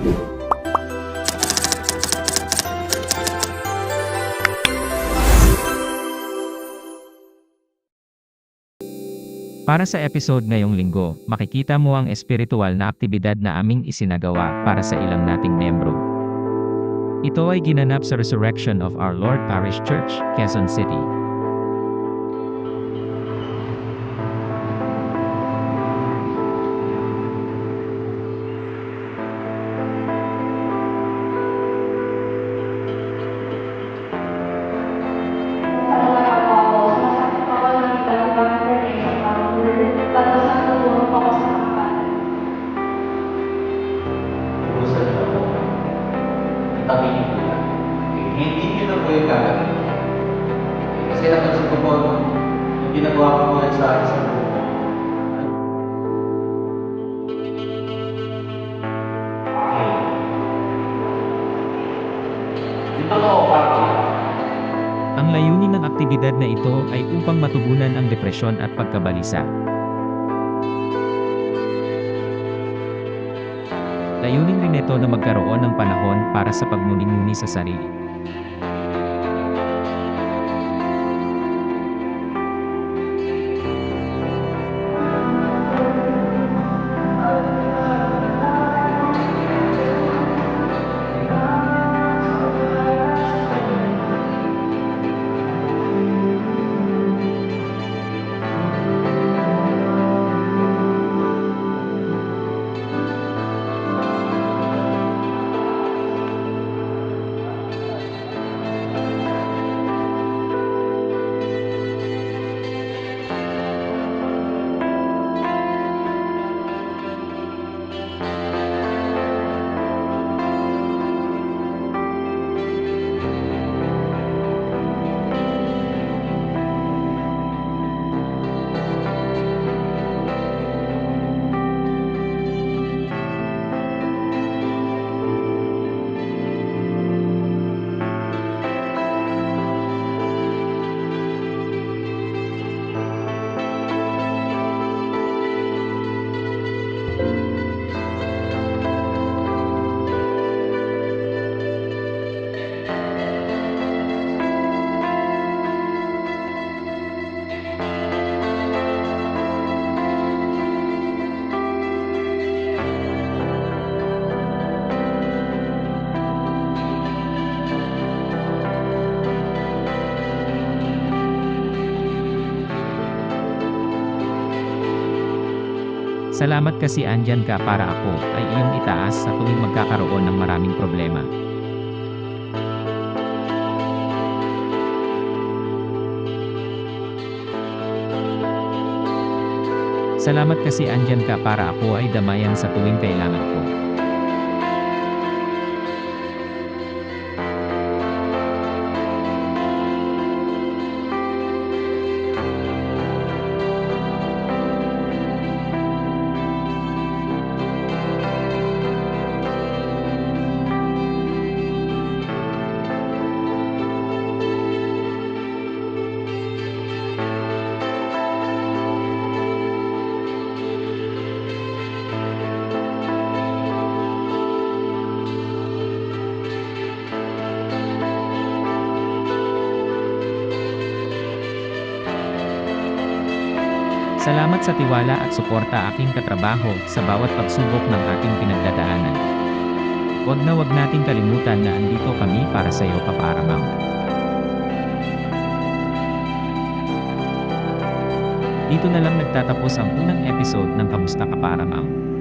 Para sa episode ngayong linggo, makikita mo ang espiritual na aktibidad na aming isinagawa para sa ilang nating membro. Ito ay ginanap sa Resurrection of Our Lord Parish Church, Quezon City. Ubusan niyo ako. Tabi niyo po yan. Hindi niyo na po yung gagawin. Kasi napansin ko po, yung ginagawa ko po yan sa akin sa buhay. Yung totoo pa po. Ang layunin ng aktibidad na ito ay upang matugunan ang depresyon at pagkabalisa. Layunin rin ito na magkaroon ng panahon para sa pagmuni-muni sa sarili. Salamat kasi andyan ka para ako ay iyong itaas sa tuwing magkakaroon ng maraming problema. Salamat kasi andyan ka para ako ay damayan sa tuwing kailangan ko. Salamat sa tiwala at suporta aking katrabaho sa bawat pagsubok ng ating pinagdadaanan. Huwag nating kalimutan na andito kami para sa iyo, Kaparamount. Dito na lang nagtatapos ang unang episode ng Kamusta Kaparamount.